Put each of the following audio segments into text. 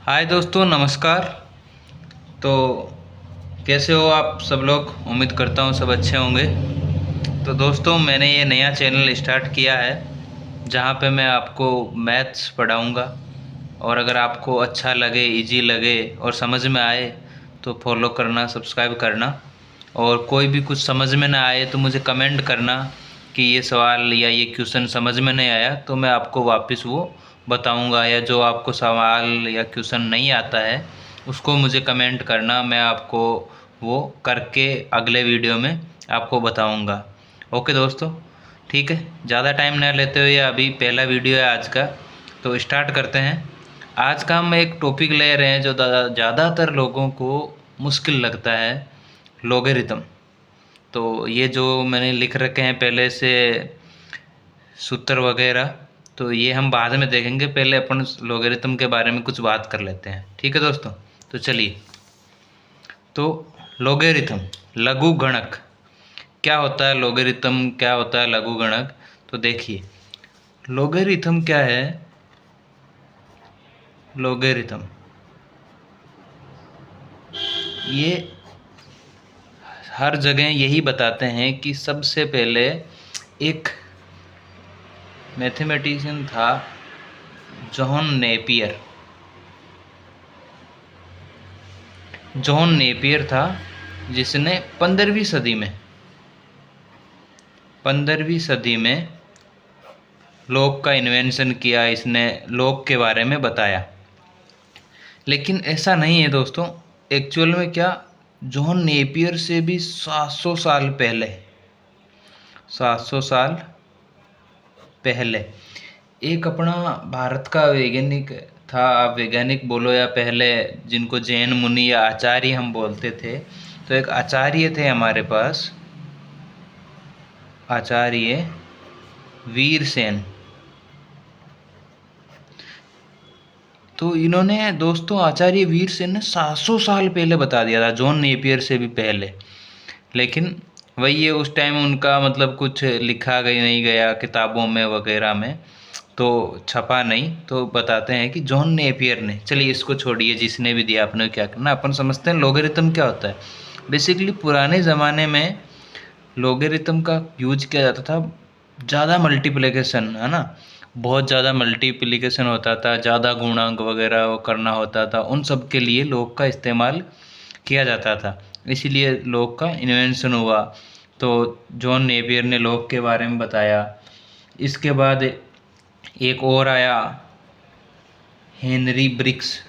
हाय दोस्तों, नमस्कार। तो कैसे हो आप सब लोग? उम्मीद करता हूँ सब अच्छे होंगे। तो दोस्तों, मैंने ये नया चैनल स्टार्ट किया है जहाँ पे मैं आपको मैथ्स पढ़ाऊँगा। और अगर आपको अच्छा लगे, इजी लगे और समझ में आए तो फॉलो करना, सब्सक्राइब करना। और कोई भी कुछ समझ में ना आए तो मुझे कमेंट करना कि ये सवाल या ये क्वेश्चन समझ में नहीं आया, तो मैं आपको वापस वो बताऊंगा। या जो आपको सवाल या क्वेश्चन नहीं आता है उसको मुझे कमेंट करना, मैं आपको वो करके अगले वीडियो में आपको बताऊंगा। ओके दोस्तों, ठीक है। ज़्यादा टाइम ना लेते हुए अभी पहला वीडियो है आज का, तो स्टार्ट करते हैं। आज का हम एक टॉपिक ले रहे हैं जो ज़्यादातर लोगों को मुश्किल लगता है, लोगरिथम। तो ये जो मैंने लिख रखे हैं पहले से सूत्र वगैरह, तो ये हम बाद में देखेंगे। पहले अपन लोगरिथम के बारे में कुछ बात कर लेते हैं, ठीक है दोस्तों। तो चलिए। तो लोगरिथम, लघु गणक क्या होता है, लोगरिथम क्या होता है, लघु गणक। तो देखिए, लोगरिथम क्या है। लोगरिथम ये हर जगह यही बताते हैं कि सबसे पहले एक मैथमेटिशियन था, जॉन नेपियर। जॉन नेपियर था जिसने 15वीं सदी में लॉग का इन्वेंशन किया। इसने लॉग के बारे में बताया। लेकिन ऐसा नहीं है दोस्तों, एक्चुअल में क्या, जॉन नेपियर से भी 700 साल पहले, 700 साल पहले एक अपना भारत का वैज्ञानिक था। आप वैज्ञानिक बोलो या पहले जिनको जैन मुनि या आचार्य हम बोलते थे, तो एक आचार्य थे हमारे पास, आचार्य वीरसेन। तो इन्होंने दोस्तों, आचार्य वीरसेन ने 700 साल पहले बता दिया था, जॉन नेपियर से भी पहले। लेकिन वही है, उस टाइम उनका मतलब कुछ लिखा गई नहीं गया किताबों में वगैरह में, तो छपा नहीं। तो बताते हैं कि जॉन नेपियर ने, चलिए इसको छोड़िए, जिसने भी दिया आपने क्या करना, अपन समझते हैं लोगरिथम क्या होता है। बेसिकली पुराने ज़माने में लोगरिथम का यूज किया जाता था, ज़्यादा मल्टीप्लिकेशन, है ना, बहुत ज़्यादा मल्टीप्लिकेशन होता था, ज़्यादा गुणांक वगैरह वो करना होता था, उन सब के लिए लॉग का इस्तेमाल किया जाता था। इसीलिए लॉग का इन्वेंशन हुआ। तो जॉन नेपियर ने लॉग के बारे में बताया। इसके बाद एक और आया, हेनरी ब्रिक्स।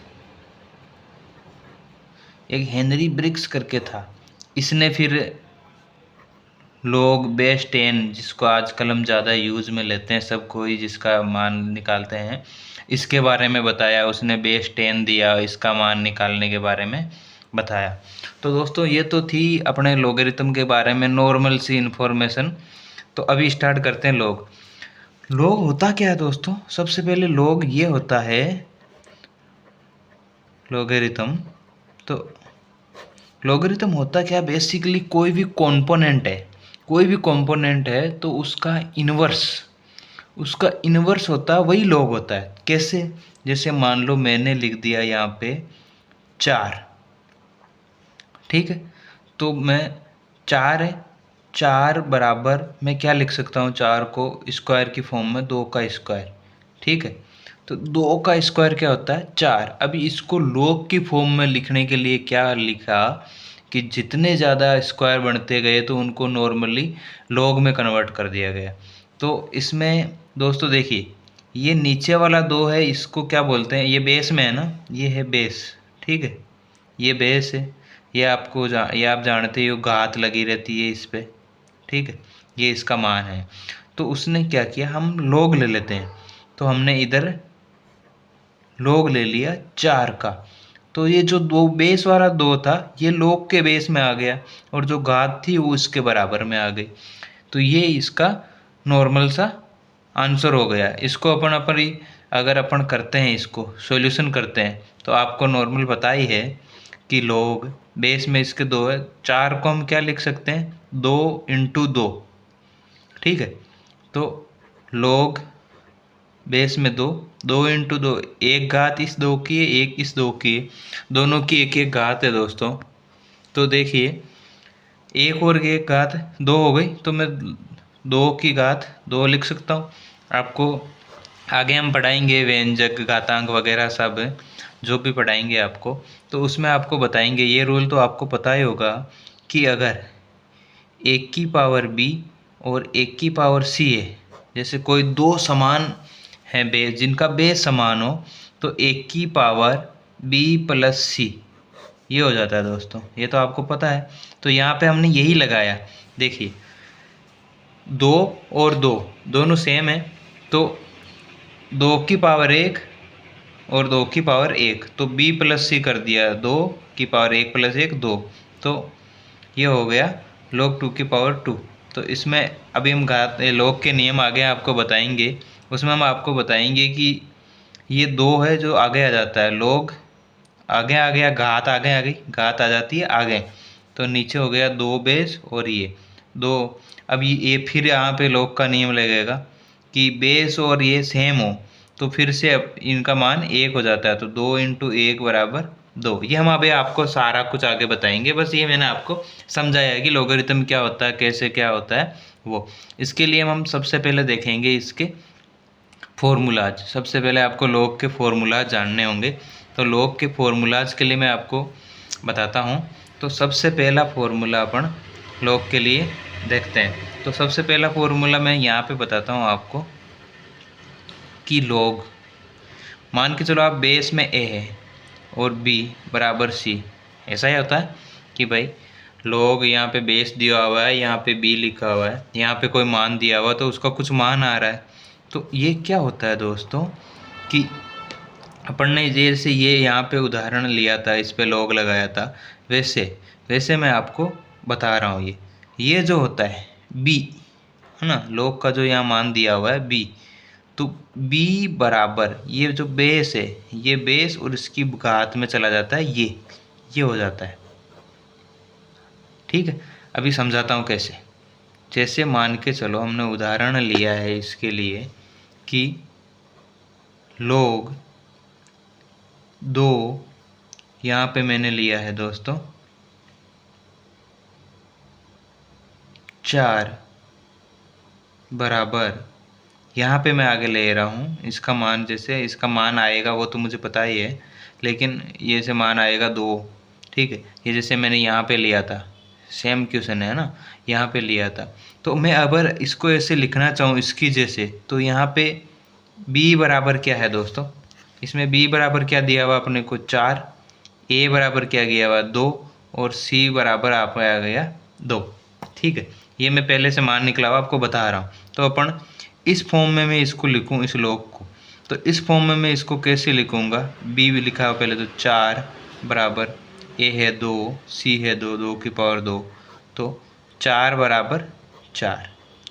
एक हेनरी ब्रिक्स करके था, इसने फिर लोग बेस 10, जिसको आजकल हम ज़्यादा यूज़ में लेते हैं, सब कोई जिसका मान निकालते हैं, इसके बारे में बताया। उसने बेस 10 दिया, इसका मान निकालने के बारे में बताया। तो दोस्तों, ये तो थी अपने लोगरिथम के बारे में नॉर्मल सी इन्फॉर्मेशन। तो अभी स्टार्ट करते हैं। लोग होता क्या है दोस्तों? सबसे पहले लोग ये होता है लोगरिथम। तो लोगरिथम होता क्या, बेसिकली कोई भी कंपोनेंट है तो उसका इन्वर्स होता है, वही लॉग होता है। कैसे? जैसे मान लो मैंने लिख दिया यहाँ पे 4, ठीक है। तो मैं 4 है, 4 बराबर मैं क्या लिख सकता हूँ, 4 को स्क्वायर की फॉर्म में, 2 का स्क्वायर, ठीक है। तो 2 का स्क्वायर क्या होता है, 4। अभी इसको लॉग की फॉर्म में लिखने के लिए क्या लिखा कि जितने ज़्यादा स्क्वायर बनते गए तो उनको नॉर्मली लॉग में कन्वर्ट कर दिया गया। तो इसमें दोस्तों देखिए, ये नीचे वाला 2 है, इसको क्या बोलते हैं, ये बेस में है ना, ये है बेस, ठीक है, ये बेस है। ये आप जानते हो, घात लगी रहती है इस पे, ठीक है, ये इसका मान है। तो उसने क्या किया, हम लॉग ले लेते हैं, तो हमने इधर लॉग ले लिया 4 का। तो ये जो दो बेस वाला 2 था, ये लॉग के बेस में आ गया, और जो घात थी वो इसके बराबर में आ गई। तो ये इसका नॉर्मल सा आंसर हो गया। इसको अगर अपन करते हैं, इसको सॉल्यूशन करते हैं, तो आपको नॉर्मल पता ही है कि लॉग बेस में इसके 2 है, 4 को हम क्या लिख सकते हैं, 2 × 2, ठीक है। तो लॉग बेस में 2, 2 इंटू 2, एक घात इस 2 की है, एक इस 2 की है, दोनों की एक एक घात है दोस्तों। तो देखिए एक और एक घात 2 हो गई, तो मैं 2 की घात 2 लिख सकता हूँ। आपको आगे हम पढ़ाएंगे व्यंजक घातांक वगैरह सब जो भी पढ़ाएंगे आपको, तो उसमें आपको बताएंगे। ये रूल तो आपको पता ही होगा कि अगर 1 की पावर b और 1 की पावर c है, जैसे कोई दो समान है बेस जिनका बेस समान हो, तो 1 की पावर b प्लस c ये हो जाता है दोस्तों। ये तो आपको पता है। तो यहाँ पे हमने यही लगाया। देखिए 2 और 2 दोनों सेम है, तो 2 की पावर 1 और 2 की पावर 1, तो b प्लस सी कर दिया, 2 की पावर 1 प्लस 1 2, तो ये हो गया log 2 की पावर 2। तो इसमें अभी हम log के नियम आगे आपको बताएंगे। उसमें हम आपको बताएंगे कि ये 2 है जो आगे आ जाता है, log आगे आ गया, घात आगे आ गई, घात आ जाती है आगे, तो नीचे हो गया 2 बेस और ये 2। अब ये फिर यहाँ पे log का नियम लगेगा कि बेस और ये सेम हो, तो फिर से अब इनका मान 1 हो जाता है, तो 2 इंटू 1 बराबर 2। ये हम अभी आपको सारा कुछ आगे बताएंगे, बस ये मैंने आपको समझाया है कि लोगरिथम क्या होता है, कैसे क्या होता है वो। इसके लिए हम सबसे पहले देखेंगे इसके फॉर्मूलाज। सबसे पहले आपको log के फॉर्मूलाज जानने होंगे, तो log के फॉर्मूलाज के लिए मैं आपको बताता हूँ। तो सबसे पहला फॉर्मूला अपन log के लिए देखते हैं। तो सबसे पहला फॉर्मूला मैं यहाँ पे बताता हूँ आपको कि log, मान के चलो आप बेस में a है और b बराबर c, ऐसा ही होता है कि भाई log यहाँ पे बेस दिया हुआ है, यहाँ पे b लिखा हुआ है, यहाँ पे कोई मान दिया हुआ है, तो उसका कुछ मान आ रहा है। तो ये क्या होता है दोस्तों कि अपन ने जैसे ये यहाँ पे उदाहरण लिया था, इस पे log लगाया था, वैसे मैं आपको बता रहा हूँ। ये जो होता है b है ना, log का जो यहाँ मान दिया हुआ है b, तो b बराबर ये जो बेस है, ये बेस और इसकी घात में चला जाता है, ये हो जाता है। ठीक है, अभी समझाता हूँ कैसे। जैसे मान के चलो हमने उदाहरण लिया है इसके लिए कि log 2 यहाँ पे मैंने लिया है दोस्तों 4 बराबर, यहाँ पे मैं आगे ले रहा हूँ इसका मान, जैसे इसका मान आएगा वो तो मुझे पता ही है, लेकिन ये से मान आएगा 2। ठीक है, ये जैसे मैंने यहाँ पे लिया था, सेम क्वेश्चन है ना, यहाँ पे लिया था, तो मैं अगर इसको ऐसे लिखना चाहूँ इसकी जैसे, तो यहाँ पे b बराबर क्या है दोस्तों, इसमें b बराबर क्या दिया हुआ अपने को 4, a बराबर क्या दिया हुआ 2 और c बराबर आपको आ गया 2। ठीक है, ये मैं पहले से मान निकला हुआ आपको बता रहा हूँ। तो अपन इस फॉर्म में मैं इसको लिखूँ, इस log को, तो इस फॉर्म में मैं इसको कैसे लिखूँगा, b भी लिखा हुआ पहले, तो 4 बराबर a है 2, c है 2, 2 की पावर 2, तो 4 बराबर 4,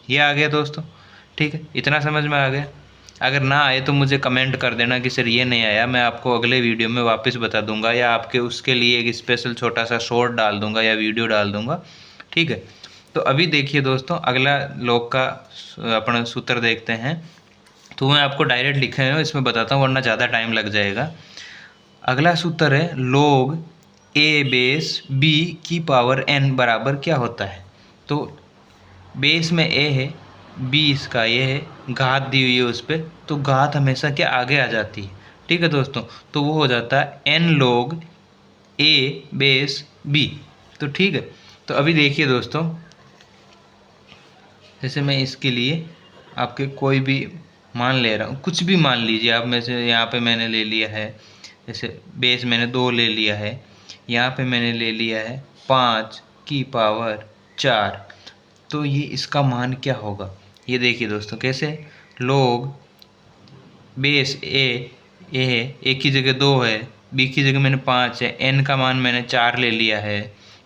ये आ गया दोस्तों। ठीक है, इतना समझ में आ गया। अगर ना आए तो मुझे कमेंट कर देना कि सर ये नहीं आया, मैं आपको अगले वीडियो में वापस बता दूंगा, या आपके उसके लिए एक स्पेशल छोटा सा शॉर्ट डाल दूंगा या वीडियो डाल दूंगा। ठीक है, तो अभी देखिए दोस्तों अगला log का अपना सूत्र देखते हैं। तो मैं आपको डायरेक्ट लिखे हूँ, इसमें बताता हूँ वरना ज़्यादा टाइम लग जाएगा। अगला सूत्र है log a बेस b की पावर n बराबर क्या होता है। तो बेस में a है, b इसका ये है, घात दी हुई है उस पर, तो घात हमेशा क्या आगे आ जाती है। ठीक है दोस्तों, तो वो हो जाता है n log a base b। तो ठीक है, तो अभी देखिए दोस्तों, जैसे मैं इसके लिए आपके कोई भी मान ले रहा हूँ, कुछ भी मान लीजिए आप, में से यहाँ पे मैंने ले लिया है, जैसे बेस मैंने 2 ले लिया है, यहाँ पे मैंने ले लिया है 5 की पावर 4, तो ये इसका मान क्या होगा। ये देखिए दोस्तों कैसे, log बेस a है, a की जगह 2 है, b की जगह मैंने 5 है, n का मान मैंने 4 ले लिया है,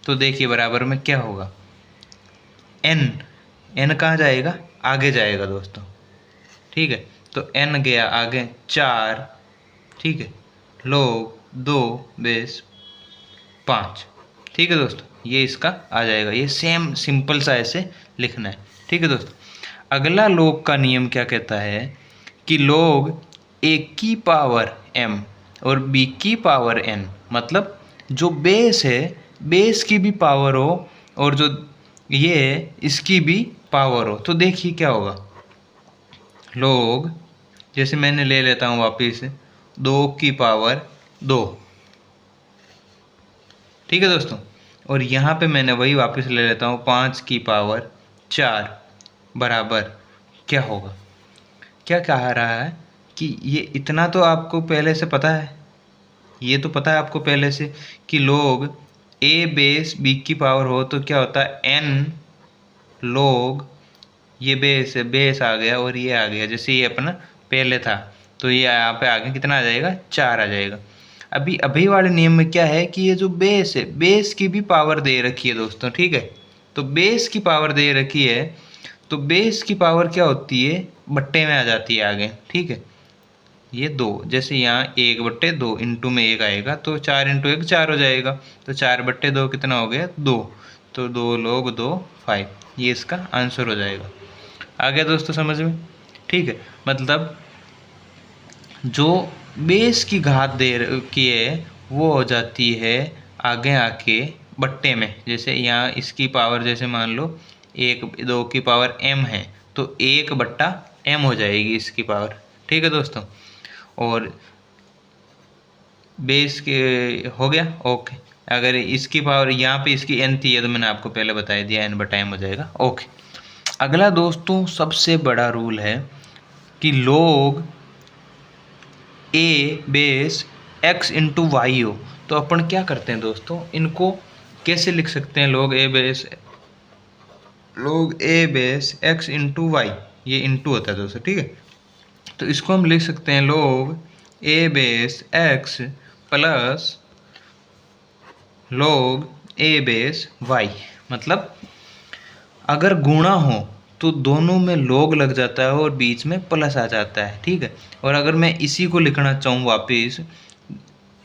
तो देखिए बराबर में क्या होगा, n कहाँ जाएगा, आगे जाएगा दोस्तों। ठीक है, तो n गया आगे 4। ठीक है, log 2 बेस 5। ठीक है दोस्तों, ये इसका आ जाएगा, ये सेम सिंपल सा ऐसे लिखना है। ठीक है दोस्तों, अगला log का नियम क्या कहता है कि log a की पावर m और b की पावर n, मतलब जो बेस है बेस की भी पावर हो और जो ये है इसकी भी पावर हो। तो देखिए क्या होगा, log जैसे मैंने ले लेता हूँ वापिस 2 की पावर 2, ठीक है दोस्तों, और यहाँ पे मैंने वही वापस ले लेता हूँ 5 की पावर 4 बराबर क्या होगा। क्या कह रहा है कि ये इतना तो आपको पहले से पता है, ये तो पता है आपको पहले से कि log a बेस b की पावर हो तो क्या होता है n log, ये बेस है, बेस आ गया और ये आ गया, जैसे ये अपना पहले था तो ये यहाँ पे आगे कितना आ जाएगा 4 आ जाएगा। अभी वाले नियम में क्या है कि ये जो बेस है बेस की भी पावर दे रखी है दोस्तों, ठीक है। तो बेस की पावर दे रखी है तो बेस की पावर क्या होती है बट्टे में आ जाती है आगे, ठीक है। ये 2, जैसे यहाँ 1/2 इंटू में 1 आएगा तो 4 इंटू 1 4 हो जाएगा, तो 4/2 कितना हो गया 2, तो 2 log 2 5, ये इसका आंसर हो जाएगा। आ गया दोस्तों समझ में, ठीक है। मतलब जो बेस की घात दे रखी है वो हो जाती है आगे आके बट्टे में, जैसे यहाँ इसकी पावर जैसे मान लो 1 2 की पावर m है तो 1/m हो जाएगी इसकी पावर, ठीक है दोस्तों। और बेस के हो गया ओके। अगर इसकी पावर यहाँ पे इसकी n थी, ये तो मैंने आपको पहले बता दिया n/m हो जाएगा ओके। अगला दोस्तों सबसे बड़ा रूल है कि log a base x into y हो, तो अपन क्या करते हैं दोस्तों, इनको कैसे लिख सकते हैं log a base x into y, ये इंटू होता है दोस्तों, ठीक है। तो इसको हम लिख सकते हैं log a base x plus log a base y, मतलब अगर गुणा हो तो दोनों में log लग जाता है और बीच में प्लस आ जाता है, ठीक है। और अगर मैं इसी को लिखना चाहूँ वापिस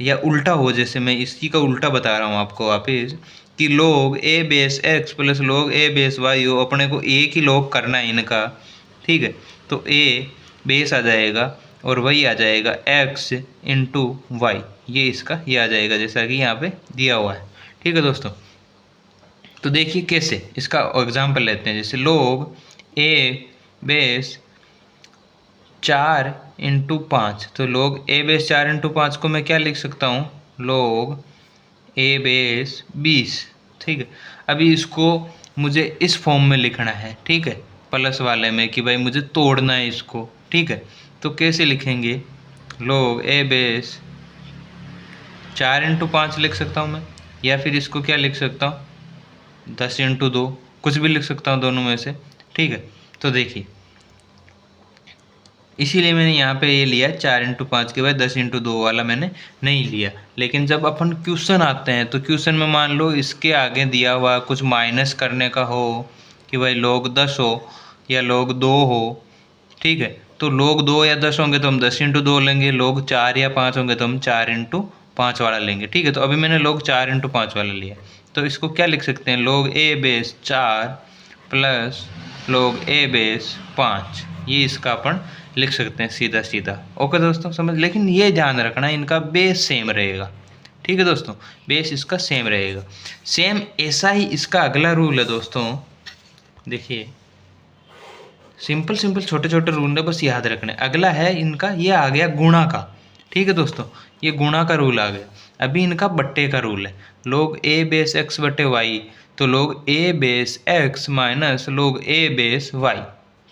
या उल्टा हो, जैसे मैं इसी का उल्टा बता रहा हूँ आपको वापिस कि log a base x plus log a base y हो, अपने को एक ही log करना है इनका, ठीक है। तो a बेस आ जाएगा और y आ जाएगा x इंटू वाई, ये इसका ये आ जाएगा जैसा कि यहाँ पे दिया हुआ है, ठीक है दोस्तों। तो देखिए कैसे, इसका एग्जाम्पल लेते हैं, जैसे log a बेस 4 इंटू 5, तो log a बेस 4 इंटू 5 को मैं क्या लिख सकता हूँ log a बेस 20, ठीक है। अभी इसको मुझे इस फॉर्म में लिखना है, ठीक है, प्लस वाले में कि भाई मुझे तोड़ना है इसको, ठीक है। तो कैसे लिखेंगे, log a बेस 4 इंटू 5 लिख सकता हूँ मैं, या फिर इसको क्या लिख सकता हूँ 10 इंटू 2, कुछ भी लिख सकता हूँ दोनों में से, ठीक है। तो देखिए इसीलिए मैंने यहाँ पे ये लिया 4 इंटू 5 के बाद 10 इंटू 2 वाला मैंने नहीं लिया। लेकिन जब अपन क्वेश्चन आते हैं तो क्वेश्चन में मान लो इसके आगे दिया हुआ कुछ माइनस करने का हो कि भाई log 10 हो या log 2 हो, ठीक है। तो log 2 या 10 होंगे तो हम 10 इंटू 2 लेंगे, log 4 या 5 होंगे तो हम 4 इंटू 5 वाला लेंगे, ठीक है। तो अभी मैंने log 4 इंटू 5 वाला लिया, तो इसको क्या लिख सकते हैं log a base 4 plus log a base 5, ये इसका अपन लिख सकते हैं सीधा सीधा, ओके दोस्तों समझ। लेकिन ये ध्यान रखना इनका बेस सेम रहेगा, ठीक है दोस्तों, बेस इसका सेम रहेगा। सेम ऐसा ही इसका अगला रूल है दोस्तों, देखिए सिंपल सिंपल छोटे छोटे रूल है, बस याद रखने। अगला है इनका, ये आ गया गुणा का, ठीक है दोस्तों, ये गुणा का रूल आ गया। अभी इनका बट्टे का रूल है, log a बेस x बटे वाई, तो log a base x minus log a base y,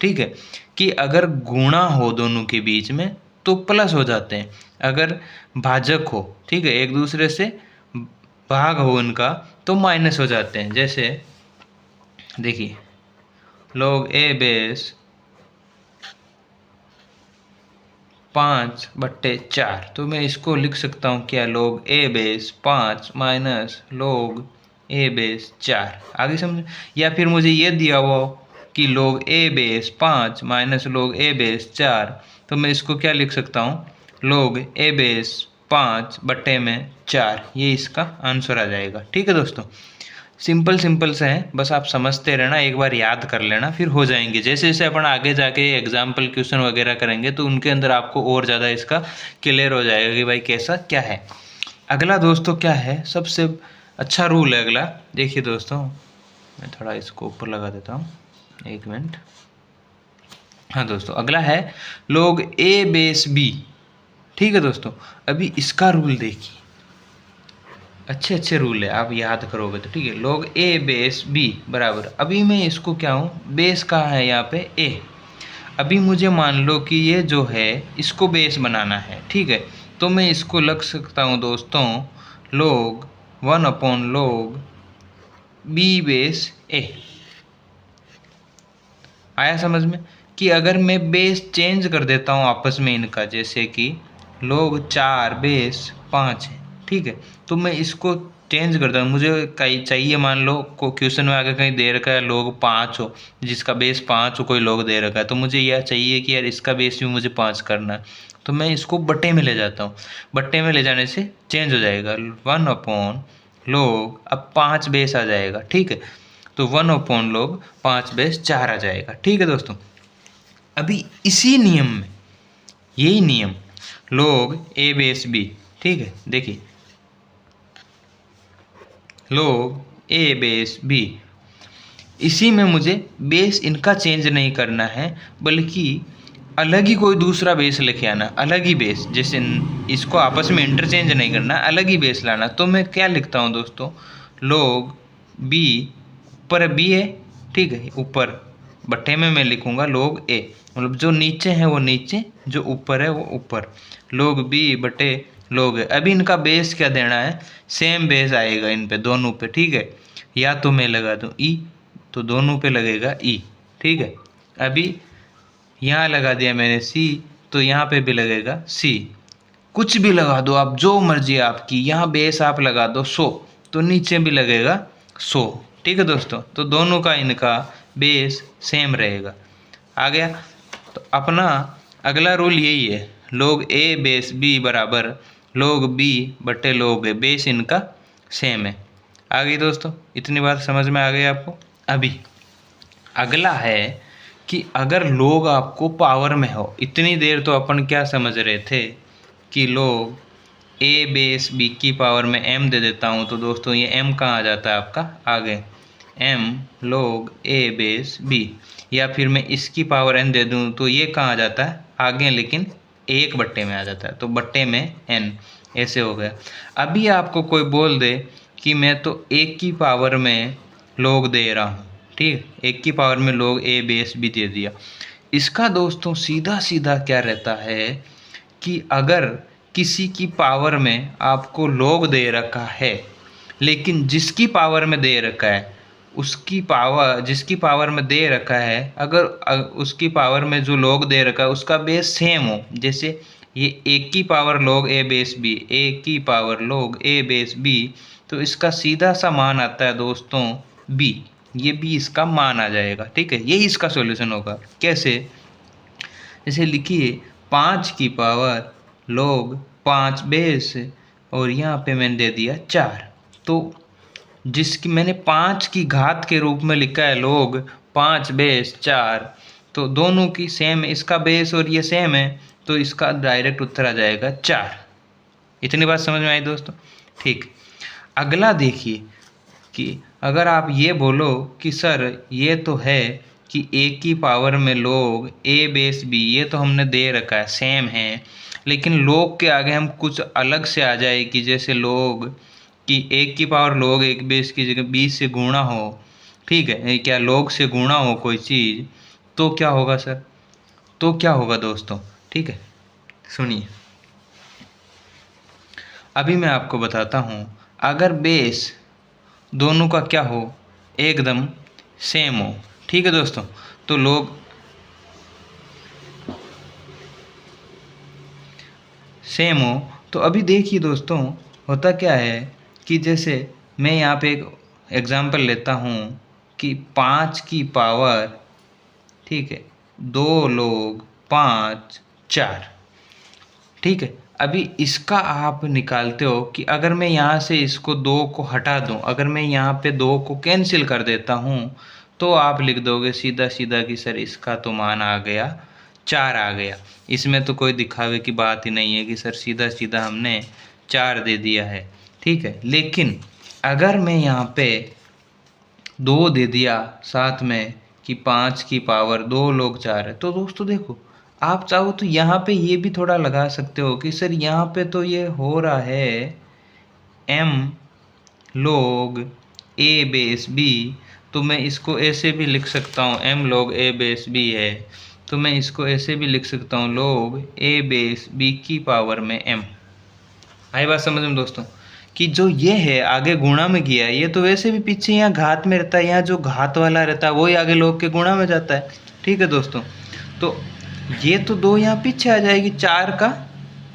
ठीक है। कि अगर गुणा हो दोनों के बीच में तो प्लस हो जाते हैं, अगर भाजक हो, ठीक है, एक दूसरे से भाग हो इनका तो माइनस हो जाते हैं। जैसे देखिए log a बेस 5/4, तो मैं इसको लिख सकता हूँ क्या, log a base 5 minus log a base 4, आगे समझ। या फिर मुझे ये दिया हुआ हो कि log a base 5 minus log a base 4, तो मैं इसको क्या लिख सकता हूँ log a बेस 5/4, ये इसका आंसर आ जाएगा, ठीक है दोस्तों। सिंपल से हैं, बस आप समझते रहना, एक बार याद कर लेना, फिर हो जाएंगे। जैसे जैसे अपन आगे जाके एग्जाम्पल क्वेश्चन वगैरह करेंगे तो उनके अंदर आपको और ज़्यादा इसका क्लियर हो जाएगा कि भाई कैसा क्या है। अगला दोस्तों क्या है, सबसे अच्छा रूल है अगला। देखिए दोस्तों, मैं थोड़ा इसको ऊपर लगा देता हूँ, 1 मिनट। हाँ दोस्तों, अगला है log a बेस b। ठीक है दोस्तों, अभी इसका रूल देखिए, अच्छे रूल है, आप याद करोगे तो ठीक है। log a बेस b बराबर, अभी मैं इसको क्या हूँ, बेस कहाँ है यहाँ पे a। अभी मुझे मान लो कि ये जो है इसको बेस बनाना है, ठीक है। तो मैं इसको लग सकता हूँ दोस्तों log 1/log b base a। आया समझ में कि अगर मैं बेस चेंज कर देता हूँ आपस में इनका, जैसे कि log 4 बेस 5 है, ठीक है। तो मैं इसको चेंज करता हूँ, मुझे कहीं चाहिए, मान लो को क्वेश्चन में आगे कहीं दे रखा है log 5 हो, जिसका बेस 5 हो, कोई log दे रखा है, तो मुझे यह चाहिए कि यार इसका बेस भी मुझे 5 करना है। तो मैं इसको बट्टे में ले जाता हूँ, बट्टे में ले जाने से चेंज हो जाएगा 1/log, अब 5 बेस आ जाएगा, ठीक है। तो 1/log 5 बेस 4 आ जाएगा, ठीक है दोस्तों। अभी इसी नियम में, यही नियम log a बेस b, ठीक है। देखिए log a बेस b, इसी में मुझे बेस इनका चेंज नहीं करना है, बल्कि अलग ही कोई दूसरा बेस लेके आना, अलग ही बेस, जैसे इसको आपस में इंटरचेंज नहीं करना, अलग ही बेस लाना। तो मैं क्या लिखता हूँ दोस्तों, log b, ऊपर b है, ठीक है, ऊपर बट्टे में मैं लिखूंगा log a, मतलब जो नीचे है वो नीचे, जो ऊपर है वो ऊपर, log b बटे log a। अभी इनका बेस क्या देना है, सेम बेस आएगा इन पे दोनों पे, ठीक है। या तो मैं लगा दूँ ई, तो दोनों पे लगेगा ई, ठीक है। अभी यहाँ लगा दिया मैंने सी, तो यहाँ पे भी लगेगा सी। कुछ भी लगा दो आप, जो मर्जी आपकी, यहाँ बेस आप लगा दो 100, तो नीचे भी लगेगा 100, ठीक है दोस्तों। तो दोनों का इनका बेस सेम रहेगा। आ गया। तो अपना अगला रूल यही है, log a बेस b बराबर log b बटे log a, बेस इनका सेम है। आ गई दोस्तों, इतनी बात समझ में आ गई आपको। अभी अगला है कि अगर log आपको पावर में हो, इतनी देर तो अपन क्या समझ रहे थे कि log a बेस b की पावर में m दे देता हूँ, तो दोस्तों ये m कहाँ आ जाता है आपका आगे, m log a base b, या फिर मैं इसकी पावर n दे दूँ तो ये कहाँ आ जाता है आगे, लेकिन 1 बट्टे में आ जाता है, तो बट्टे में n, ऐसे हो गया। अभी आपको कोई बोल दे कि मैं तो 1 की पावर में log दे रहा हूँ, ठीक, 1 की पावर में log a बेस b दे दिया। इसका दोस्तों सीधा सीधा क्या रहता है कि अगर किसी की पावर में आपको log दे रखा है, लेकिन जिसकी पावर में दे रखा है उसकी पावर, जिसकी पावर में दे रखा है, अगर उसकी पावर में जो log दे रखा है उसका बेस सेम हो, जैसे ये 1 की power log a base b, 1 की power log a base b, तो इसका सीधा सा मान आता है दोस्तों b, ये b इसका मान आ जाएगा, ठीक है। यही इसका सॉल्यूशन होगा। कैसे, जैसे लिखिए 5 की पावर log 5 बेस, और यहाँ पे मैंने दे दिया 4, तो जिसकी मैंने 5 की घात के रूप में लिखा है log 5 बेस 4, तो दोनों की सेम, इसका बेस और ये सेम है, तो इसका डायरेक्ट उत्तर आ जाएगा 4। इतनी बात समझ में आई दोस्तों, ठीक। अगला देखिए कि अगर आप ये बोलो कि सर ये तो है कि 1 की पावर में log a बेस b, ये तो हमने दे रखा है, सेम है, लेकिन log के आगे हम कुछ अलग से आ जाए कि जैसे log कि 1 की पावर log 1 बेस की जगह 20 से गुणा हो, ठीक है, क्या log से गुणा हो कोई चीज़, तो क्या होगा सर, तो क्या होगा दोस्तों, ठीक है। सुनिए, अभी मैं आपको बताता हूँ, अगर बेस दोनों का क्या हो, एकदम सेम हो, ठीक है दोस्तों, तो log सेम हो, तो अभी देखिए दोस्तों होता क्या है कि जैसे मैं यहाँ पे एक एग्जांपल लेता हूँ कि 5 की पावर, ठीक है, 2 log 5 4, ठीक है। अभी इसका आप निकालते हो कि अगर मैं यहाँ से इसको 2 को हटा दूँ, अगर मैं यहाँ पे 2 को कैंसिल कर देता हूँ, तो आप लिख दोगे सीधा सीधा कि सर इसका तो मान आ गया 4 आ गया। इसमें तो कोई दिखावे की बात ही नहीं है कि सर सीधा सीधा हमने 4 दे दिया है, ठीक है। लेकिन अगर मैं यहाँ पे 2 दे दिया साथ में कि 5 की पावर 2 लोग 4 है, तो दोस्तों देखो, आप चाहो तो यहाँ पे ये भी थोड़ा लगा सकते हो कि सर यहाँ पे तो ये हो रहा है m log a base b, तो मैं इसको ऐसे भी लिख सकता हूँ, m log a base b है तो मैं इसको ऐसे भी लिख सकता हूँ log a बेस b की पावर में m। आई बात समझ में दोस्तों, कि जो ये है आगे गुणा में किया है, ये तो वैसे भी पीछे यहाँ घात में रहता है, यहाँ जो घात वाला रहता है वही आगे log के गुणा में जाता है, ठीक है दोस्तों। तो ये तो 2 यहाँ पीछे आ जाएगी, 4 का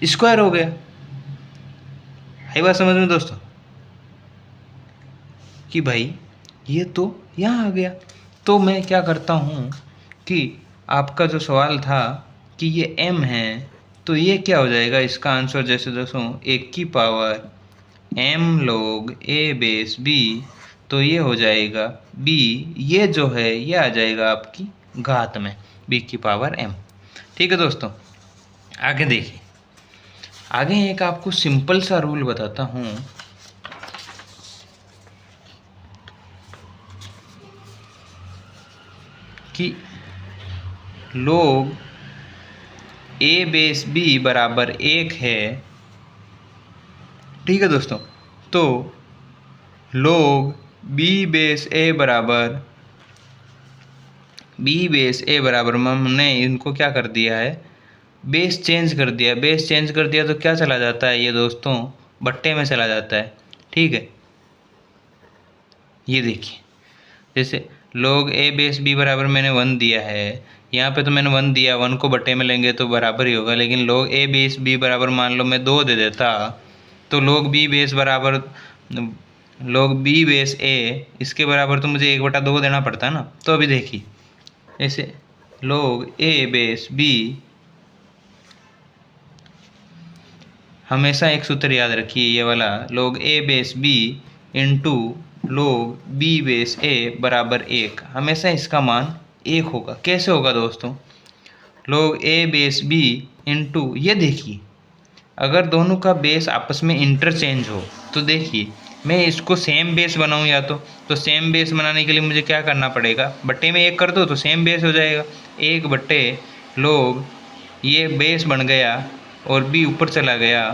स्क्वायर हो गया। आई बात समझ में दोस्तों, कि भाई ये तो यहाँ आ गया। तो मैं क्या करता हूँ कि आपका जो सवाल था कि ये m है, तो ये क्या हो जाएगा, इसका आंसर जैसे दोस्तों 1 की power m log a base b, तो ये हो जाएगा b, ये जो है ये आ जाएगा आपकी घात में b की पावर m, ठीक है दोस्तों। आगे देखिए, आगे एक आपको सिंपल सा रूल बताता हूँ कि log a बेस b बराबर 1 है, ठीक है दोस्तों। तो log b बेस a बराबर हमने इनको क्या कर दिया है, बेस चेंज कर दिया। बेस चेंज कर दिया तो क्या चला जाता है ये दोस्तों, बट्टे में चला जाता है, ठीक है। ये देखिए, जैसे log a बेस b बराबर मैंने 1 दिया है, यहाँ पे तो मैंने 1 दिया, 1 को बट्टे में लेंगे तो बराबर ही होगा। लेकिन log a बेस b बराबर मान लो मैं 2 दे देता, तो log b बेस a इसके बराबर तो मुझे 1/2 देना पड़ता है ना। तो अभी देखिए, ऐसे log a बेस b, हमेशा एक सूत्र याद रखिए ये वाला, log a base b into log b base a बराबर 1, हमेशा इसका मान 1 होगा। कैसे होगा दोस्तों, log a base b into, ये देखिए अगर दोनों का बेस आपस में इंटरचेंज हो, तो देखिए मैं इसको सेम बेस बनाऊँ या तो सेम बेस बनाने के लिए मुझे क्या करना पड़ेगा, बट्टे में 1 कर दो तो सेम बेस हो जाएगा, 1/log, ये बेस बन गया और b ऊपर चला गया,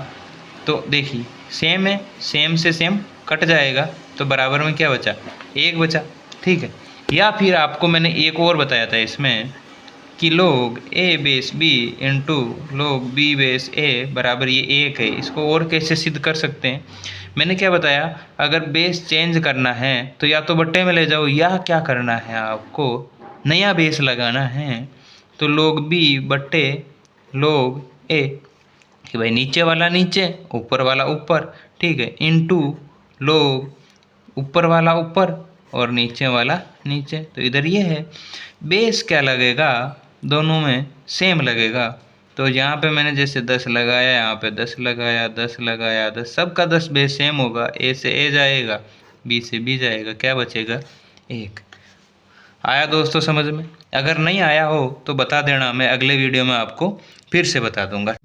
तो देखिए सेम है, सेम से सेम कट जाएगा, तो बराबर में क्या बचा, 1 बचा, ठीक है। या फिर आपको मैंने एक और बताया था इसमें कि log a base b into log b base a बराबर ये 1 है। इसको और कैसे सिद्ध कर सकते हैं, मैंने क्या बताया, अगर बेस चेंज करना है तो या तो बट्टे में ले जाओ, या क्या करना है आपको नया बेस लगाना है, तो log b बट्टे log a, कि भाई नीचे वाला नीचे ऊपर वाला ऊपर, ठीक है, इंटू log ऊपर वाला ऊपर और नीचे वाला नीचे। तो इधर ये है, बेस क्या लगेगा, दोनों में सेम लगेगा। तो यहाँ पे मैंने जैसे 10 लगाया, यहाँ पे 10 लगाया, 10 लगाया, 10, सबका 10 बेस सेम होगा, ए से ए जाएगा, बी से बी जाएगा, क्या बचेगा, 1। आया दोस्तों समझ में? अगर नहीं आया हो तो बता देना, मैं अगले वीडियो में आपको फिर से बता दूंगा।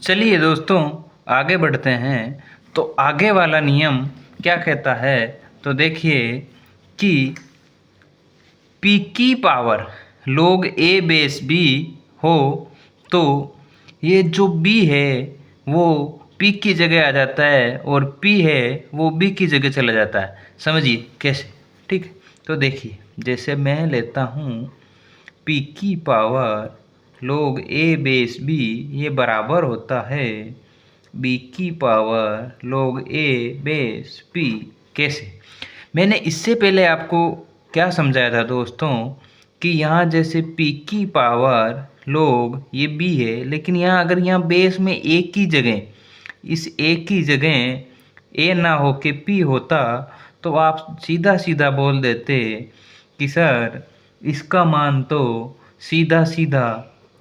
चलिए दोस्तों आगे बढ़ते हैं। तो आगे वाला नियम क्या कहता है, तो देखिए कि p की power log a base b हो, तो ये जो b है वो p की जगह आ जाता है और p है वो b की जगह चला जाता है। समझिए कैसे, ठीक है। तो देखिए जैसे मैं लेता हूँ p की power log a base b, ये बराबर होता है b की power log a base p। कैसे, मैंने इससे पहले आपको क्या समझाया था दोस्तों कि यहाँ जैसे p की पावर log ये b है, लेकिन यहाँ अगर यहाँ बेस में a की जगह, इस a की जगह a ना हो के p होता, तो आप सीधा सीधा बोल देते कि सर इसका मान तो सीधा सीधा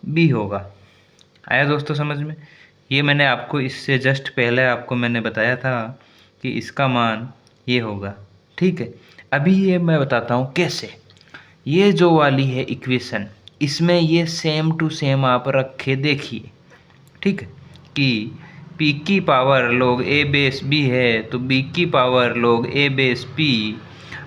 b होगा। आया दोस्तों समझ में, ये मैंने आपको इससे जस्ट पहले आपको मैंने बताया था कि इसका मान ये होगा। ठीक है, अभी ये मैं बताता हूँ कैसे। ये जो वाली है इक्वेशन, इसमें ये सेम टू सेम आप रखे देखिए। ठीक है, कि p की power log a base b है तो b की power log a base p।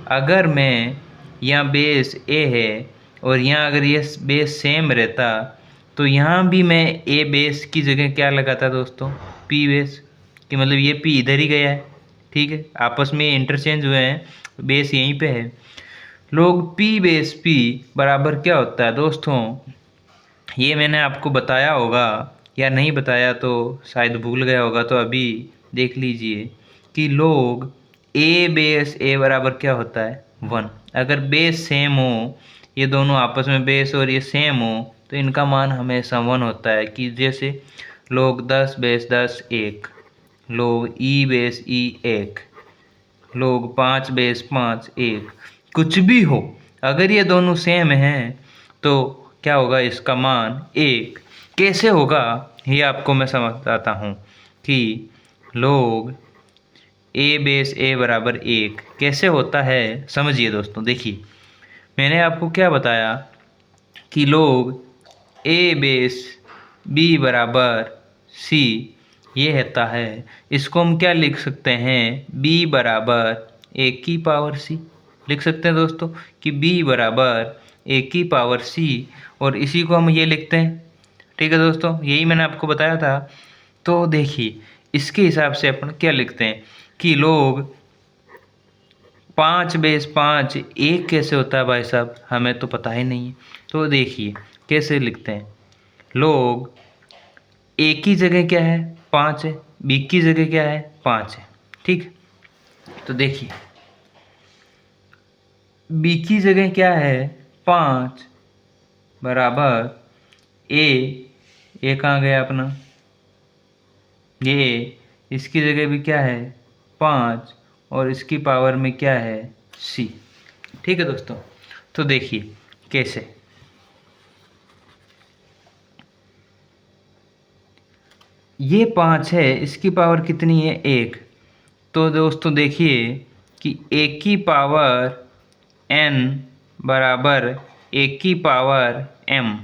अगर मैं यहाँ बेस a है और यहाँ अगर ये बेस सेम रहता तो यहाँ भी मैं a बेस की जगह क्या लगाता दोस्तों, p बेस, कि मतलब ये p इधर ही गया है। ठीक है, आपस में इंटरचेंज हुए हैं, बेस यहीं पे है। log p बेस p बराबर क्या होता है दोस्तों, ये मैंने आपको बताया होगा या नहीं बताया तो शायद भूल गया होगा, तो अभी देख लीजिए कि log a बेस a बराबर क्या होता है 1। अगर बेस सेम हो, ये दोनों आपस में बेस और ये सेम हो तो इनका मान हमेशा 1 होता है। कि जैसे log 10 base 10 1, log e base e 1, log 5 base 5 1, कुछ भी हो अगर ये दोनों सेम हैं तो क्या होगा, इसका मान 1। कैसे होगा ये आपको मैं समझाता हूँ कि log a बेस a बराबर 1 कैसे होता है, समझिए दोस्तों। देखिए मैंने आपको क्या बताया कि log a बेस b बराबर c ये होता है। इसको हम क्या लिख सकते हैं, b बराबर a की पावर c लिख सकते हैं दोस्तों, कि b बराबर a की पावर c, और इसी को हम ये लिखते हैं। ठीक है दोस्तों, यही मैंने आपको बताया था। तो देखिए इसके हिसाब से अपन क्या लिखते हैं कि log 5 बेस 5 1 कैसे होता है भाई साहब, हमें तो पता ही नहीं है। तो देखिए कैसे लिखते हैं, log a की जगह क्या है 5 है, b की जगह क्या है 5 है। ठीक, तो देखिए b की जगह क्या है 5 बराबर a कहाँ गया अपना, ये इसकी जगह भी क्या है 5 और इसकी पावर में क्या है c। ठीक है दोस्तों, तो देखिए कैसे, ये 5 है, इसकी पावर कितनी है 1। तो दोस्तों देखिए कि 1 की पावर n बराबर 1 की पावर m,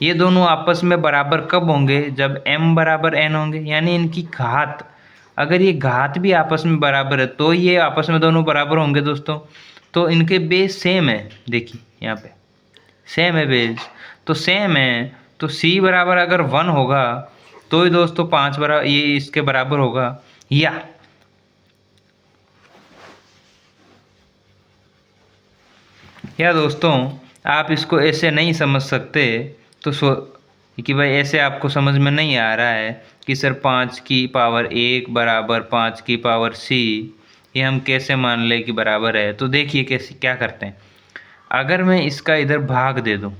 ये दोनों आपस में बराबर कब होंगे, जब m बराबर n होंगे, यानी इनकी घात, अगर ये घात भी आपस में बराबर है तो ये आपस में दोनों बराबर होंगे दोस्तों। तो इनके बेस सेम है, देखिए यहाँ पे सेम है बेस, तो सेम है तो c बराबर अगर 1 होगा तो ही दोस्तों 5 बराबर ये इसके बराबर होगा। या दोस्तों आप इसको ऐसे नहीं समझ सकते, तो कि भाई ऐसे आपको समझ में नहीं आ रहा है कि सर 5 की पावर 1 बराबर 5 की पावर c, ये हम कैसे मान लें कि बराबर है। तो देखिए कैसे क्या करते हैं, अगर मैं इसका इधर भाग दे दूं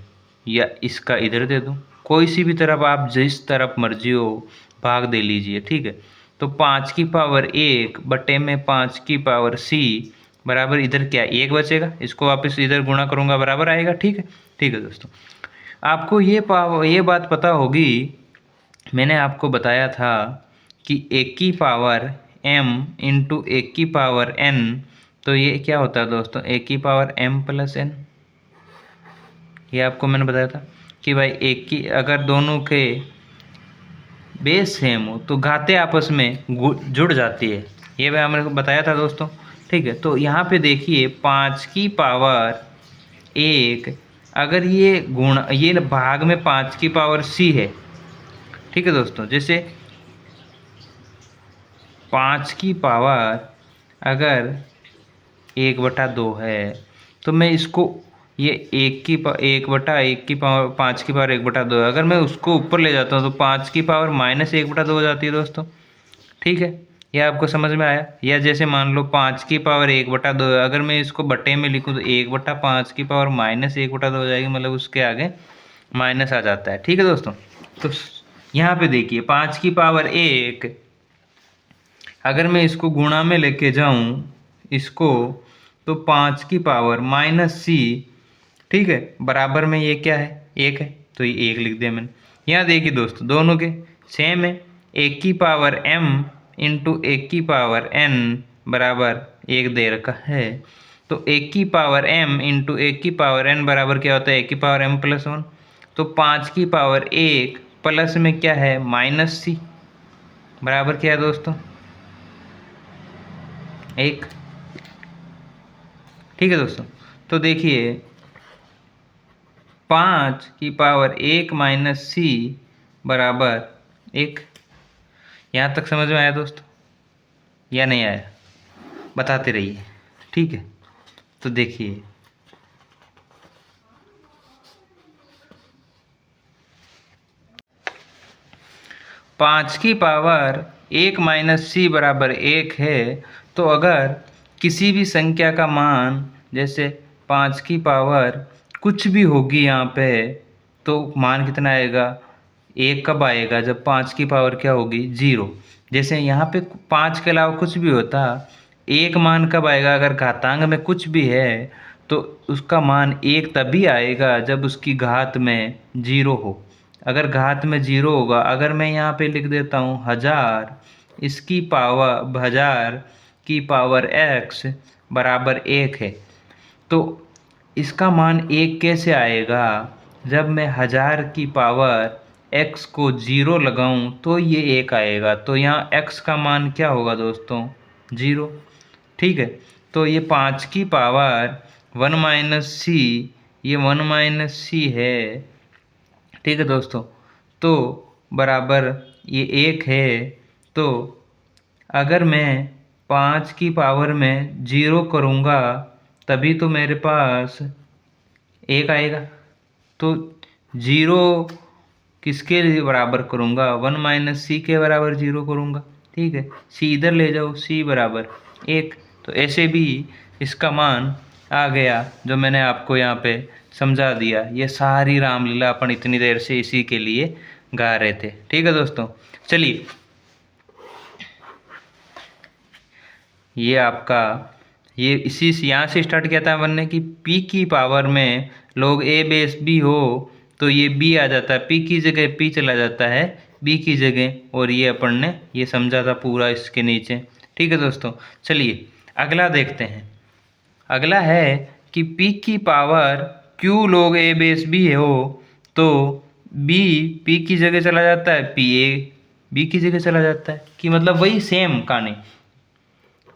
या इसका इधर दे दूं, कोई सी भी तरफ आप जिस तरफ मर्जी हो भाग दे लीजिए। ठीक है, तो 5 की पावर 1 बटे में 5 की पावर c बराबर इधर क्या 1 बचेगा, इसको वापस इधर गुणा करूंगा बराबर आएगा। ठीक है दोस्तों, आपको ये बात पता होगी, मैंने आपको बताया था कि 1 की पावर m इंटू 1 की पावर n, तो ये क्या होता है दोस्तों 1 की पावर m प्लस n। ये आपको मैंने बताया था कि भाई 1 की अगर दोनों के बेस सेम हो तो घातें आपस में जुड़ जाती है, ये मैं हमने बताया था दोस्तों। ठीक है, तो यहाँ पे देखिए 5 की पावर 1, अगर ये गुण ये भाग में 5 की पावर c है। ठीक है दोस्तों, जैसे 5 की पावर अगर 1/2 है तो मैं इसको ये 1/1 की पावर 5 की पावर 1/2 है, अगर मैं उसको ऊपर ले जाता हूँ तो 5 की पावर -1/2 हो जाती है दोस्तों। ठीक है, यह आपको समझ में आया। या जैसे मान लो 5 की पावर 1/2 है, अगर मैं इसको बटे में लिखूँ तो 1/5 की पावर -1/2 हो जाएगी, मतलब उसके आगे माइनस आ जाता है। ठीक है दोस्तों, तो यहाँ पे देखिए 5 की पावर 1, अगर मैं इसको गुणा में लेके जाऊँ इसको, तो 5 की पावर -c, ठीक है, बराबर में ये क्या है 1 है, तो ये 1 लिख दिया मैंने। यहाँ देखिए दोस्तों दोनों के सेम है, एक की पावर m इंटू एक की पावर n बराबर 1 दे रखा है। तो एक की पावर m इंटू एक की पावर n बराबर क्या होता है, एक की पावर m प्लस 1। तो 5 की पावर 1 प्लस में क्या है माइनस c बराबर क्या है दोस्तों 1। ठीक है दोस्तों, तो देखिए 5 की पावर 1 माइनस c बराबर 1। यहाँ तक समझ में आया दोस्तों या नहीं आया, बताते रहिए। ठीक है, तो देखिए 5 की पावर 1 माइनस c बराबर 1 है। तो अगर किसी भी संख्या का मान जैसे 5 की पावर कुछ भी होगी यहाँ पे, तो मान कितना आएगा 1 कब आएगा, जब 5 की पावर क्या होगी 0। जैसे यहाँ पे 5 के अलावा कुछ भी होता, 1 मान कब आएगा, अगर घातांक में कुछ भी है तो उसका मान 1 तभी आएगा जब उसकी घात में 0 हो। अगर घात में 0 होगा, अगर मैं यहाँ पे लिख देता हूँ 1000 इसकी पावर 1000 की पावर x बराबर 1 है, तो इसका मान 1 कैसे आएगा, जब मैं 1000 की पावर x को 0 लगाऊं तो ये 1 आएगा। तो यहाँ x का मान क्या होगा दोस्तों 0। ठीक है, तो ये 5 की पावर 1 माइनस सी, ये 1 माइनस सी है। ठीक है दोस्तों, तो बराबर ये 1 है। तो अगर मैं 5 की पावर में 0 करूँगा तभी तो मेरे पास 1 आएगा। तो 0 किसके लिए बराबर करूँगा, 1 माइनस सी के बराबर 0 करूँगा। ठीक है, सी इधर ले जाओ, सी बराबर 1। तो ऐसे भी इसका मान आ गया, जो मैंने आपको यहाँ पे समझा दिया। ये सारी रामलीला अपन इतनी देर से इसी के लिए गा रहे थे। ठीक है दोस्तों, चलिए ये आपका ये इसी से यहाँ से स्टार्ट किया था बनने की p की पावर में log a बेस b हो तो ये b आ जाता है, p की जगह p चला जाता है b की जगह, और ये अपन ने ये समझा था पूरा इसके नीचे। ठीक है दोस्तों, चलिए अगला देखते हैं। अगला है कि p की power q log a base b हो तो b p की जगह चला जाता है, p a b की जगह चला जाता है, कि मतलब वही सेम कहानी।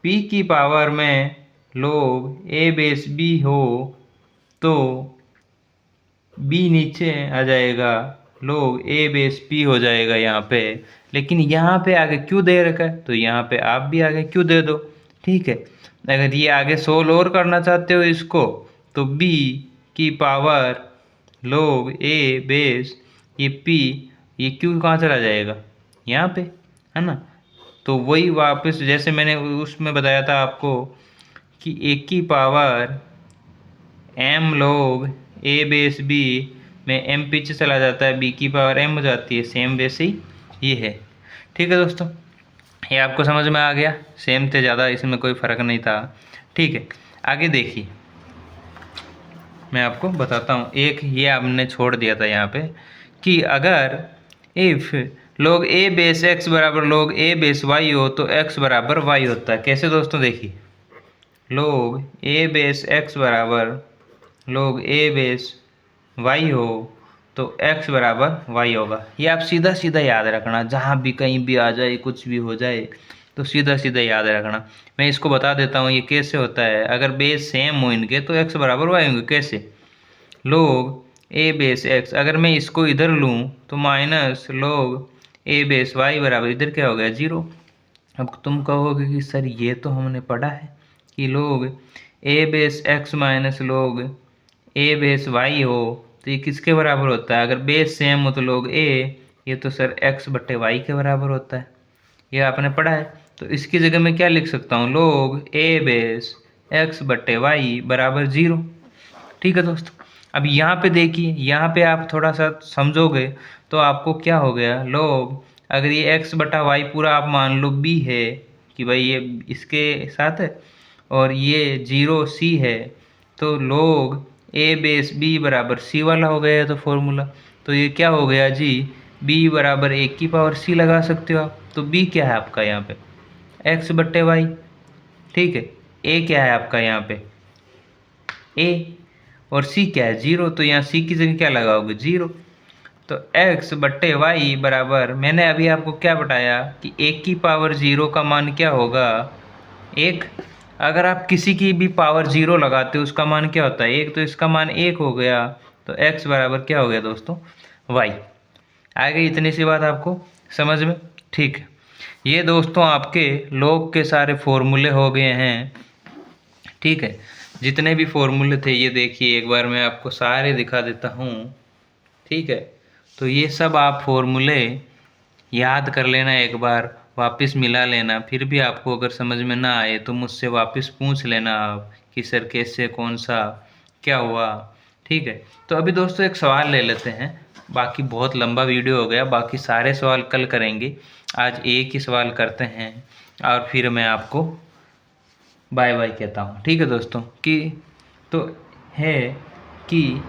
p की पावर में log a बेस b हो तो b नीचे आ जाएगा, log a बेस p हो जाएगा यहाँ पे। लेकिन यहाँ पे आगे क्यों दे रखा है, तो यहाँ पे आप भी आगे क्यों दे दो। ठीक है, अगर ये आगे सोल्व और करना चाहते हो इसको, तो b की पावर log a बेस ये p, ये q कहाँ चला जाएगा यहाँ पे, है ना। तो वही वापस जैसे मैंने उसमें बताया था आपको कि एक की power m log a base b में m पीछे चला जाता है, b की पावर m हो जाती है, सेम वैसे ही ये है। ठीक है दोस्तों, ये आपको समझ में आ गया, सेम थे, ज़्यादा इसमें कोई फ़र्क नहीं था। ठीक है, आगे देखिए मैं आपको बताता हूँ। एक ये आपने छोड़ दिया था यहाँ पे कि अगर if log a base x बराबर log a बेस y हो तो x बराबर y होता है। कैसे दोस्तों, देखिए log a बेस x बराबर log a बेस y हो तो x बराबर y होगा। ये आप सीधा सीधा याद रखना, जहाँ भी कहीं भी आ जाए कुछ भी हो जाए तो सीधा सीधा याद रखना। मैं इसको बता देता हूँ ये कैसे होता है। अगर बेस सेम हो इनके तो x बराबर y होंगे। कैसे, log a बेस x, अगर मैं इसको इधर लूँ तो minus log a base y बराबर इधर क्या हो गया 0। अब तुम कहोगे कि सर ये तो हमने पढ़ा है कि log a base x minus log a base y हो तो ये किसके बराबर होता है, अगर बेस सेम हो तो log a, ये तो सर x बट्टे y के बराबर होता है, ये आपने पढ़ा है। तो इसकी जगह मैं क्या लिख सकता हूँ, log a बेस x बट्टे y बराबर 0। ठीक है दोस्तों, अब यहाँ पे देखिए, यहाँ पे आप थोड़ा सा समझोगे तो आपको क्या हो गया, log अगर ये x बटा y पूरा आप मान लो b है कि भाई ये इसके साथ है और ये 0 c है, तो log a बेस b बराबर c वाला हो गया है तो फॉर्मूला। तो ये क्या हो गया जी, बी बराबर 1 की पावर सी लगा सकते हो आप। तो बी क्या है आपका यहाँ पे, एक्स बट्टे वाई, ठीक है। ए क्या है आपका यहाँ पे, ए, और सी क्या है, जीरो। तो यहाँ सी की जगह क्या लगाओगे, जीरो। तो x बट्टे वाई बराबर, मैंने अभी आपको क्या बताया कि 1 की पावर जीरो का मान क्या होगा, 1। अगर आप किसी की भी पावर जीरो लगाते हो उसका मान क्या होता है, 1। तो इसका मान 1 हो गया। तो x बराबर क्या हो गया दोस्तों, y। आ गई इतनी सी बात आपको समझ में, ठीक है। ये दोस्तों आपके log के सारे फॉर्मूले हो गए हैं, ठीक है। जितने भी फॉर्मूले थे ये देखिए, एक बार मैं आपको सारे दिखा देता हूँ, ठीक है। तो ये सब आप फॉर्मूले याद कर लेना, एक बार वापस मिला लेना। फिर भी आपको अगर समझ में ना आए तो मुझसे वापस पूछ लेना आप कि सर कैसे, कौन सा, क्या हुआ, ठीक है। तो अभी दोस्तों एक सवाल ले लेते हैं, बाकी बहुत लंबा वीडियो हो गया, बाकी सारे सवाल कल करेंगे। आज एक ही सवाल करते हैं और फिर मैं आपको बाय बाय कहता हूँ, ठीक है दोस्तों। कि तो है कि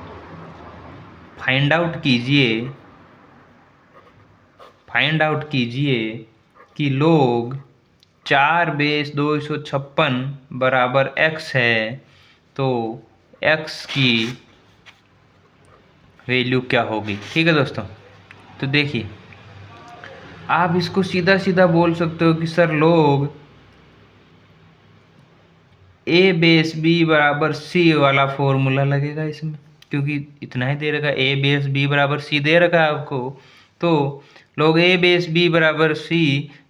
फाइंड आउट कीजिए कि log 4 बेस 256 बराबर x है, तो x की वैल्यू क्या होगी, ठीक है दोस्तों। तो देखिए, आप इसको सीधा सीधा बोल सकते हो कि sir log a base b बराबर c वाला फॉर्मूला लगेगा इसमें, क्योंकि इतना ही दे रखा है, a बेस b बराबर c दे रखा है आपको। तो log a बेस b बराबर c,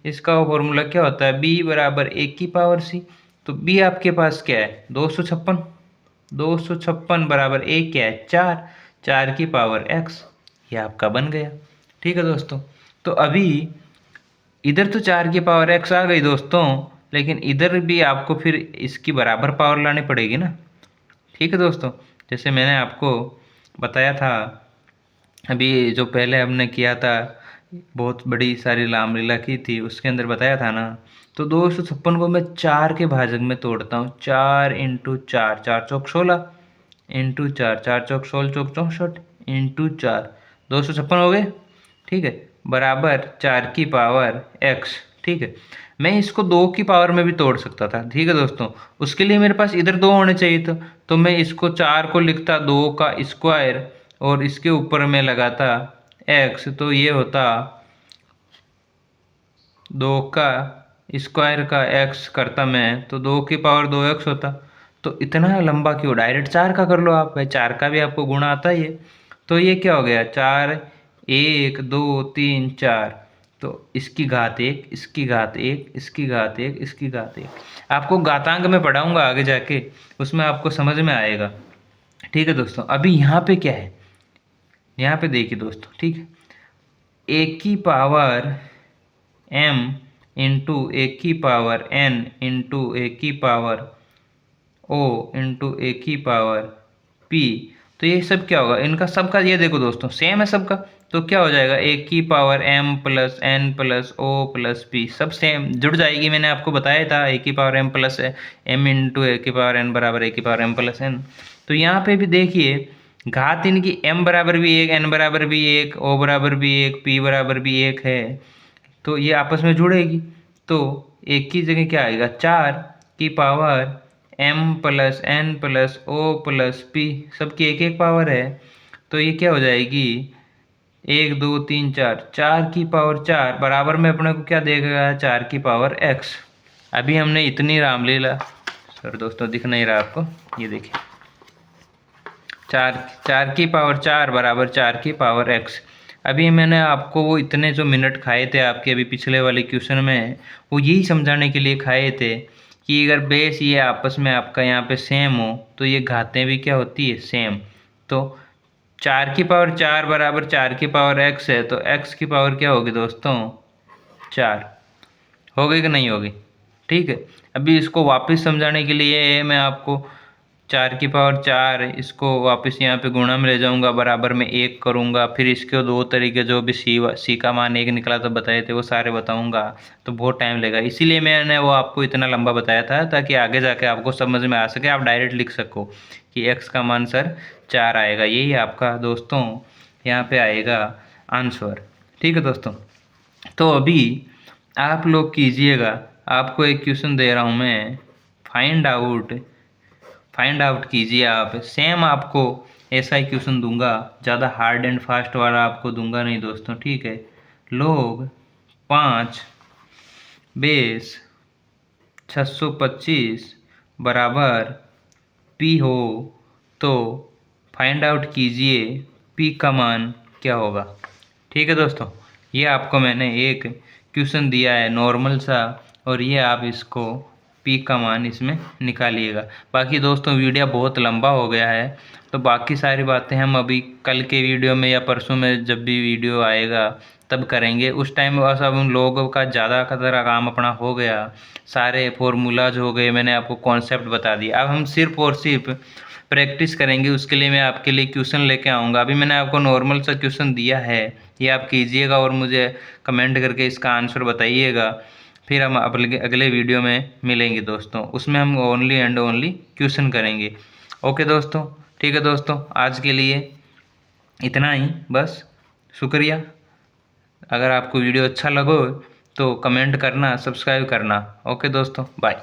इसका फॉर्मूला क्या होता है, b बराबर 1 की पावर c। तो b आपके पास क्या है, 256। 256 बराबर a क्या है, 4। 4 की पावर x, ये आपका बन गया, ठीक है दोस्तों। तो अभी इधर तो 4 की पावर x आ गई दोस्तों, लेकिन इधर भी आपको फिर इसकी बराबर पावर लानी पड़ेगी ना, ठीक है दोस्तों। जैसे मैंने आपको बताया था अभी, जो पहले हमने किया था, बहुत बड़ी सारी रामलीला की थी, उसके अंदर बताया था ना। तो 256 को मैं 4 के भाजक में तोड़ता हूँ, 4 इंटू 4, 4 चौक 16 इंटू 4, 4 चौक 16 चौक 64 इंटू 4, 256 हो गए, ठीक है। बराबर 4 की पावर x, ठीक है। मैं इसको 2 की पावर में भी तोड़ सकता था, ठीक है दोस्तों। उसके लिए मेरे पास इधर 2 होने चाहिए था, तो मैं इसको 4 को लिखता 2 का स्क्वायर और इसके ऊपर में लगाता x, तो ये होता 2 का स्क्वायर का x करता मैं, तो 2 की पावर 2x होता। तो इतना लंबा क्यों, डायरेक्ट 4 का कर लो आप भाई, 4 का भी आपको गुणा आता ही है। तो ये क्या हो गया, 4 1 2 3 4, तो इसकी घात 1, इसकी घात 1, इसकी घात 1, इसकी घात 1। आपको घातांक में पढ़ाऊंगा आगे जाके, उसमें आपको समझ में आएगा, ठीक है दोस्तों। अभी यहाँ पे क्या है, यहाँ पे देखिए दोस्तों, ठीक है। एक की पावर m इंटू एक की पावर n इंटू एक की पावर o इंटू एक की पावर p, तो ये सब क्या होगा, इनका सबका ये देखो दोस्तों सेम है सबका। तो क्या हो जाएगा, एक की power m plus n plus o plus p, सब सेम जुड़ जाएगी। मैंने आपको बताया था एक की power m plus m into एक की पावर n बराबर एक की पावर m प्लस n। तो यहाँ पे भी देखिए, घात इनकी m बराबर भी 1, n बराबर भी 1, o बराबर भी 1, p बराबर भी 1 है, तो ये आपस में जुड़ेगी। तो एक की जगह क्या आएगा, 4 की power m plus n plus o plus p, सबकी एक एक पावर है। तो ये क्या हो जाएगी, 1 2 3 4, 4 की पावर 4 बराबर में अपने को क्या देगा, 4 की पावर x। अभी हमने इतनी रामलीला, सर दोस्तों दिख नहीं रहा आपको, ये देखिए, 4 की पावर 4 बराबर 4 की पावर x। अभी मैंने आपको वो इतने जो मिनट खाए थे आपके अभी पिछले वाले क्वेश्चन में, वो यही समझाने के लिए खाए थे कि अगर बेस ये आपस में आपका यहाँ पे सेम हो तो ये घातें भी क्या होती है, सेम। तो 4 की पावर 4 बराबर 4 की पावर x है, तो x की पावर क्या होगी दोस्तों, 4 हो गई कि नहीं होगी, ठीक है। अभी इसको वापस समझाने के लिए मैं आपको 4 की पावर 4, इसको वापस यहाँ पे गुणा में ले जाऊंगा, बराबर में 1 करूंगा, फिर इसके दो तरीके जो भी सी का मान 1 निकला तो बताए थे वो सारे बताऊंगा, तो बहुत टाइम लगेगा। इसीलिए मैंने वो आपको इतना लंबा बताया था, ताकि आगे जाके आपको समझ में आ सके, आप डायरेक्ट लिख सको कि x का मान सर 4 आएगा। यही आपका दोस्तों यहाँ पे आएगा आंसर, ठीक है दोस्तों। तो अभी आप लोग कीजिएगा, आपको एक क्वेश्चन दे रहा हूँ मैं, फाइंड आउट कीजिए आप। सेम आपको ऐसा ही क्वेश्चन दूंगा, ज़्यादा हार्ड एंड फास्ट वाला आपको दूंगा नहीं दोस्तों, ठीक है। लोग 5 बेस 625 बराबर पी हो तो फाइंड आउट कीजिए पी का मान क्या होगा। ठीक है दोस्तों, ये आपको मैंने एक क्वेश्चन दिया है नॉर्मल सा, और ये आप इसको पी का मान इसमें निकालिएगा। बाकी दोस्तों वीडियो बहुत लंबा हो गया है, तो बाकी सारी बातें हम अभी कल के वीडियो में या परसों में जब भी वीडियो आएगा तब करेंगे। उस टाइम बस अब उन लोगों का ज़्यादा तरह काम अपना हो गया, सारे फॉर्मूलाज हो गए, मैंने आपको कॉन्सेप्ट बता दिया। अब हम सिर्फ और सिर्फ प्रैक्टिस करेंगे, उसके लिए मैं आपके लिए क्वेश्चन लेके आऊँगा। अभी मैंने आपको नॉर्मल सा क्वेश्चन दिया है, ये आप कीजिएगा और मुझे कमेंट करके इसका आंसर बताइएगा। फिर हम अगले वीडियो में मिलेंगे दोस्तों, उसमें हम ओनली एंड ओनली क्वेश्चन करेंगे। ओके दोस्तों, ठीक है दोस्तों, आज के लिए इतना ही बस। शुक्रिया। अगर आपको वीडियो अच्छा लगो तो कमेंट करना, सब्सक्राइब करना। ओके दोस्तों, बाय।